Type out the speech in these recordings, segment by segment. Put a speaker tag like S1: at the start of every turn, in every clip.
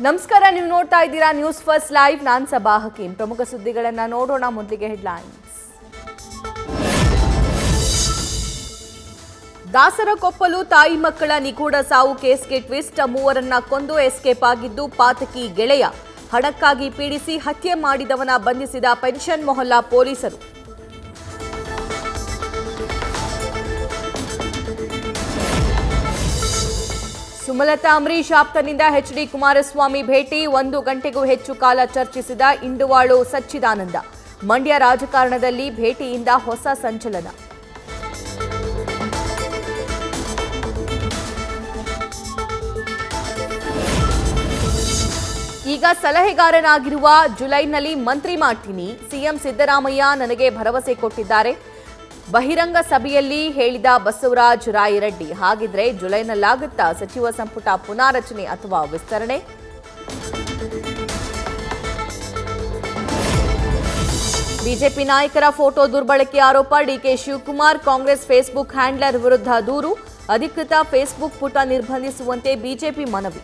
S1: ನಮಸ್ಕಾರ, ನೀವು ನೋಡ್ತಾ ಇದ್ದೀರಾ ನ್ಯೂಸ್ ಫಸ್ಟ್ ಲೈವ್. ನಾನು ಸಬಾ ಹಕೀಂ. ಪ್ರಮುಖ ಸುದ್ದಿಗಳನ್ನು ನೋಡೋಣ. ಮೊದಲಿಗೆ ಹೆಡ್ಲೈನ್ಸ್. ದಾಸರಕೊಪ್ಪಲು ತಾಯಿ ಮಕ್ಕಳ ನಿಗೂಢ ಸಾವು ಕೇಸ್ಗೆ ಟ್ವಿಸ್ಟ್. ಮೂವರನ್ನ ಕೊಂದು ಎಸ್ಕೇಪ್ ಆಗಿದ್ದು ಪಾತಕಿ ಗೆಳೆಯ. ಹಣಕ್ಕಾಗಿ ಪೀಡಿಸಿ ಹತ್ಯೆ ಮಾಡಿದವನ ಬಂಧಿಸಿದ ಪೆನ್ಷನ್ ಮೊಹಲ್ಲಾ ಪೊಲೀಸರು. ಸುಮಲತಾ ಅಂಬರೀಶ್ ಆಪ್ತನಿಂದ ಎಚ್ಡಿ ಕುಮಾರಸ್ವಾಮಿ ಭೇಟಿ. 1 ಗಂಟೆಗೂ ಹೆಚ್ಚು ಕಾಲ ಚರ್ಚಿಸಿದ ಇಂಡುವಾಳು ಸಚ್ಚಿದಾನಂದ. ಮಂಡ್ಯ ರಾಜಕಾರಣದಲ್ಲಿ ಭೇಟಿಯಿಂದ ಹೊಸ ಸಂಚಲನ. ಈಗ ಸಲಹೆಗಾರನಾಗಿರುವ ಜುಲೈನಲ್ಲಿ ಮಂತ್ರಿ ಮಾಡ್ತೀನಿ. ಸಿಎಂ ಸಿದ್ದರಾಮಯ್ಯ ನನಗೆ ಭರವಸೆ ಕೊಟ್ಟಿದ್ದಾರೆ. ಬಹಿರಂಗ ಸಭೆಯಲ್ಲಿ ಹೇಳಿದ ಬಸವರಾಜ ರಾಯರೆಡ್ಡಿ. ಹಾಗಿದ್ರೆ ಜುಲೈನಲ್ಲಾಗುತ್ತಾ ಸಚಿವ ಸಂಪುಟ ಪುನಾರಚನೆ ಅಥವಾ ವಿಸ್ತರಣೆ? ಬಿಜೆಪಿ ನಾಯಕರ ಫೋಟೋ ದುರ್ಬಳಕೆ ಆರೋಪ. ಡಿಕೆ ಶಿವಕುಮಾರ್ ಕಾಂಗ್ರೆಸ್ ಫೇಸ್ಬುಕ್ ಹ್ಯಾಂಡ್ಲರ್ ವಿರುದ್ಧ ದೂರು. ಅಧಿಕೃತ ಫೇಸ್ಬುಕ್ ಪುಟ ನಿರ್ಬಂಧಿಸುವಂತೆ ಬಿಜೆಪಿ ಮನವಿ.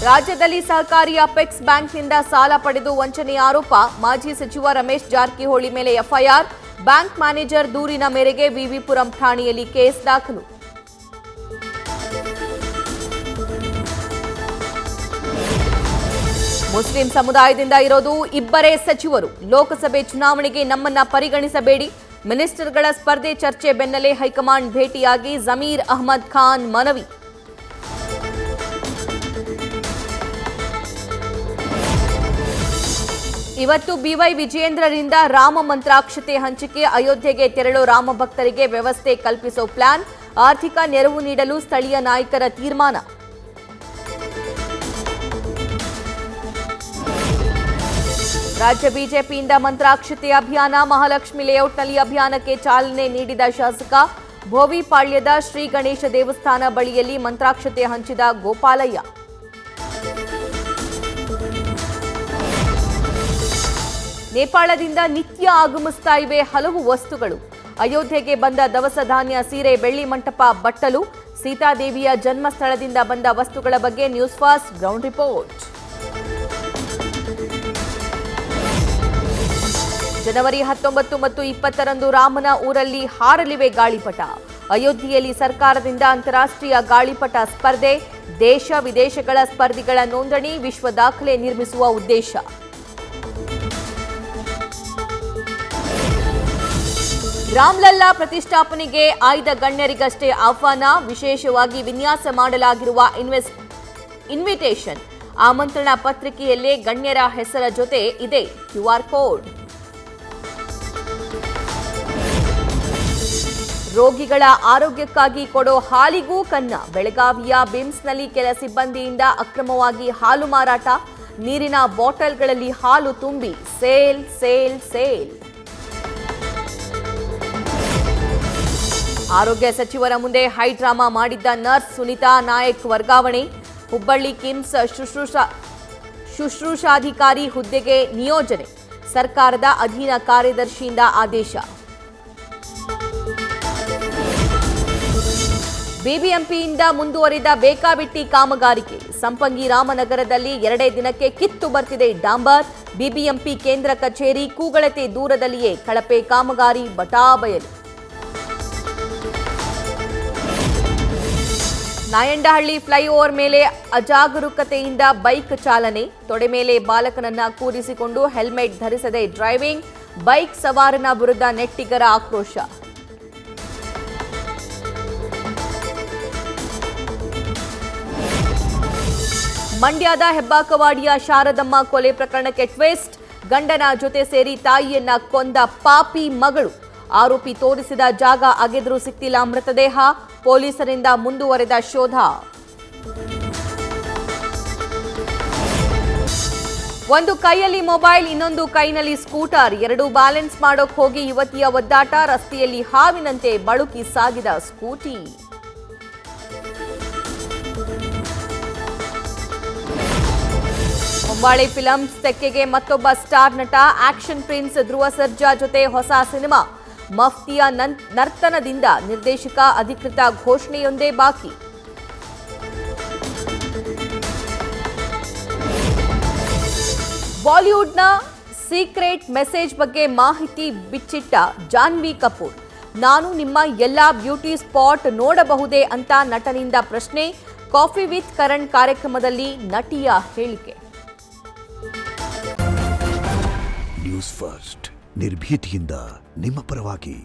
S1: ರಾಜ್ಯದಲ್ಲಿ ಸಹಕಾರಿ ಅಪೆಕ್ಸ್ ಬ್ಯಾಂಕ್ನಿಂದ ಸಾಲ ಪಡೆದು ವಂಚನೆ ಆರೋಪ. ಮಾಜಿ ಸಚಿವ ರಮೇಶ್ ಜಾರಕಿಹೊಳಿ ಮೇಲೆ ಎಫ್ಐಆರ್. ಬ್ಯಾಂಕ್ ಮ್ಯಾನೇಜರ್ ದೂರಿನ ಮೇರೆಗೆ ವಿವಿಪುರಂ ಠಾಣೆಯಲ್ಲಿ ಕೇಸ್ ದಾಖಲು. ಮುಸ್ಲಿಂ ಸಮುದಾಯದಿಂದ ಇರೋದು 2 ಸಚಿವರು. ಲೋಕಸಭೆ ಚುನಾವಣೆಗೆ ನಮ್ಮನ್ನ ಪರಿಗಣಿಸಬೇಡಿ. ಮಿನಿಸ್ಟರ್ಗಳ ಸ್ಪರ್ಧೆ ಚರ್ಚೆ ಬೆನ್ನಲ್ಲೇ ಹೈಕಮಾಂಡ್ ಭೇಟಿಯಾಗಿ ಜಮೀರ್ ಅಹ್ಮದ್ ಖಾನ್ ಮನವಿ. ಇವತ್ತು ಬಿವೈ ವಿಜಯೇಂದ್ರರಿಂದ ರಾಮ ಮಂತ್ರಾಕ್ಷತೆ ಹಂಚಿಕೆ. ಅಯೋಧ್ಯೆಗೆ ತೆರಳೋ ರಾಮ ಭಕ್ತರಿಗೆ ವ್ಯವಸ್ಥೆ ಕಲ್ಪಿಸೋ ಪ್ಲಾನ್. ಆರ್ಥಿಕ ನೆರವು ನೀಡಲು ಸ್ಥಳೀಯ ನಾಯಕರ ತೀರ್ಮಾನ. ರಾಜ್ಯ ಬಿಜೆಪಿಯಿಂದ ಮಂತ್ರಾಕ್ಷತೆ ಅಭಿಯಾನ. ಮಹಾಲಕ್ಷ್ಮಿ ಲೇಔಟ್ನಲ್ಲಿ ಅಭಿಯಾನಕ್ಕೆ ಚಾಲನೆ ನೀಡಿದ ಶಾಸಕ. ಭೋವಿಪಾಳ್ಯದ ಶ್ರೀ ಗಣೇಶ ದೇವಸ್ಥಾನ ಬಳಿಯಲ್ಲಿ ಮಂತ್ರಾಕ್ಷತೆ ಹಂಚಿದ ಗೋಪಾಲಯ್ಯ. ನೇಪಾಳದಿಂದ ನಿತ್ಯ ಆಗಮಿಸ್ತಾ ಇವೆ ಹಲವು ವಸ್ತುಗಳು. ಅಯೋಧ್ಯೆಗೆ ಬಂದ ದವಸ ಧಾನ್ಯ, ಸೀರೆ, ಬೆಳ್ಳಿ ಮಂಟಪ, ಬಟ್ಟಲು. ಸೀತಾದೇವಿಯ ಜನ್ಮಸ್ಥಳದಿಂದ ಬಂದ ವಸ್ತುಗಳ ಬಗ್ಗೆ ನ್ಯೂಸ್ ಫಾಸ್ಟ್ ಗ್ರೌಂಡ್ ರಿಪೋರ್ಟ್. ಜನವರಿ 19 ಮತ್ತು 20ರಂದು ರಾಮನ ಊರಲ್ಲಿ ಹಾರಲಿವೆ ಗಾಳಿಪಟ. ಅಯೋಧ್ಯೆಯಲ್ಲಿ ಸರ್ಕಾರದಿಂದ ಅಂತಾರಾಷ್ಟ್ರೀಯ ಗಾಳಿಪಟ ಸ್ಪರ್ಧೆ. ದೇಶ ವಿದೇಶಗಳ ಸ್ಪರ್ಧಿಗಳ ನೋಂದಣಿ. ವಿಶ್ವ ದಾಖಲೆ ನಿರ್ಮಿಸುವ ಉದ್ದೇಶ. ರಾಮ್ಲಲ್ಲಾ ಪ್ರತಿಷ್ಠಾಪನೆಗೆ ಆಯ್ದ ಗಣ್ಯರಿಗಷ್ಟೇ ಆಹ್ವಾನ. ವಿಶೇಷವಾಗಿ ವಿನ್ಯಾಸ ಮಾಡಲಾಗಿರುವ ಇನ್ವಿಟೇಷನ್ ಆಮಂತ್ರಣ ಪತ್ರಿಕೆಯಲ್ಲೇ ಗಣ್ಯರ ಹೆಸರ ಜೊತೆ ಇದೆ QR ಕೋಡ್. ರೋಗಿಗಳ ಆರೋಗ್ಯಕ್ಕಾಗಿ ಕೊಡೋ ಹಾಲಿಗೂ ಕನ್ನ. ಬೆಳಗಾವಿಯ ಬಿಮ್ಸ್ನಲ್ಲಿ ಕೆಲ ಸಿಬ್ಬಂದಿಯಿಂದ ಅಕ್ರಮವಾಗಿ ಹಾಲು ಮಾರಾಟ. ನೀರಿನ ಬಾಟಲ್ಗಳಲ್ಲಿ ಹಾಲು ತುಂಬಿ ಸೇಲ್ ಸೇಲ್ ಸೇಲ್. ಆರೋಗ್ಯ ಸಚಿವರ ಮುಂದೆ ಹೈಡ್ರಾಮಾ ಮಾಡಿದ್ದ ನರ್ಸ್ ಸುನಿತಾ ನಾಯಕ್ ವರ್ಗಾವಣೆ. ಹುಬ್ಬಳ್ಳಿ ಕಿಮ್ಸ್ ಶುಶ್ರೂಷಾಧಿಕಾರಿ ಹುದ್ದೆಗೆ ನಿಯೋಜನೆ. ಸರ್ಕಾರದ ಅಧೀನ ಕಾರ್ಯದರ್ಶಿಯಿಂದ ಆದೇಶ. ಬಿಬಿಎಂಪಿಯಿಂದ ಮುಂದುವರಿದ ಬೇಕಾಬಿಟ್ಟಿ ಕಾಮಗಾರಿಕೆ. ಸಂಪಂಗಿ ರಾಮನಗರದಲ್ಲಿ 2 ದಿನಕ್ಕೆ ಕಿತ್ತು ಬರ್ತಿದೆ ಡಾಂಬರ್. ಬಿಬಿಎಂಪಿ ಕೇಂದ್ರ ಕಚೇರಿ ಕೂಗಳತೆ ದೂರದಲ್ಲಿಯೇ ಕಳಪೆ ಕಾಮಗಾರಿ ಬಟಾಬಯಲು. ನಾಯಂಡಹಳ್ಳಿ ಫ್ಲೈಓವರ್ ಮೇಲೆ ಅಜಾಗರೂಕತೆಯಿಂದ ಬೈಕ್ ಚಾಲನೆ. ತೊಡೆ ಮೇಲೆ ಬಾಲಕನನ್ನ ಕೂರಿಸಿಕೊಂಡು ಹೆಲ್ಮೆಟ್ ಧರಿಸದೆ ಡ್ರೈವಿಂಗ್. ಬೈಕ್ ಸವಾರನ ವಿರುದ್ಧ ನೆಟ್ಟಿಗರ ಆಕ್ರೋಶ. ಮಂಡ್ಯದ ಹೆಬ್ಬಾಕವಾಡಿಯ ಶಾರದಮ್ಮ ಕೊಲೆ ಪ್ರಕರಣಕ್ಕೆ ಟ್ವಿಸ್ಟ್. ಗಂಡನ ಜೊತೆ ಸೇರಿ ತಾಯಿಯನ್ನ ಕೊಂದ ಪಾಪಿ ಮಗಳು. ಆರೋಪಿ ತೋರಿಸಿದ ಜಾಗ ಅಗೆದರೂ ಸಿಕ್ತಿಲ್ಲ ಮೃತದೇಹ. ಪೊಲೀಸರಿಂದ ಮುಂದುವರೆದ ಶೋಧ. ಒಂದು ಕೈಯಲ್ಲಿ ಮೊಬೈಲ್, ಇನ್ನೊಂದು ಕೈನಲ್ಲಿ ಸ್ಕೂಟರ್. 2 ಬ್ಯಾಲೆನ್ಸ್ ಮಾಡೋಕ್ ಹೋಗಿ ಯುವತಿಯ ಒದ್ದಾಟ. ರಸ್ತೆಯಲ್ಲಿ ಹಾವಿನಂತೆ ಬಳುಕಿ ಸಾಗಿದ ಸ್ಕೂಟಿ. ಹೊಂಬಾಳೆ ಫಿಲಮ್ಸ್ ತೆಕ್ಕೆಗೆ ಮತ್ತೊಬ್ಬ ಸ್ಟಾರ್ ನಟ. ಆಕ್ಷನ್ ಪ್ರಿನ್ಸ್ ಧ್ರುವ ಸರ್ಜಾ ಜೊತೆ ಹೊಸ ಸಿನಿಮಾ. ಮಫ್ತಿಯ ನರ್ತನದಿಂದ ನಿರ್ದೇಶಕ ಅಧಿಕೃತ ಘೋಷಣೆಯೊಂದೇ ಬಾಕಿ. ಬಾಲಿವುಡ್ನ ಸೀಕ್ರೆಟ್ ಮೆಸೇಜ್ ಬಗ್ಗೆ ಮಾಹಿತಿ ಬಿಚ್ಚಿಟ್ಟ ಜಾನ್ವಿ ಕಪೂರ್. ನಾನು ನಿಮ್ಮ ಎಲ್ಲಾ ಬ್ಯೂಟಿ ಸ್ಪಾಟ್ ನೋಡಬಹುದೇ ಅಂತ ನಟನಿಂದ ಪ್ರಶ್ನೆ. ಕಾಫಿ ವಿತ್ ಕರಣ್ ಕಾರ್ಯಕ್ರಮದಲ್ಲಿ ನಟಿಯ ಹೇಳಿಕೆ.
S2: ನ್ಯೂಸ್ ಫಸ್ಟ್ ನಿರ್ಭೀತಿಯಿಂದ ನಿಮ್ಮ ಪರವಾಗಿ.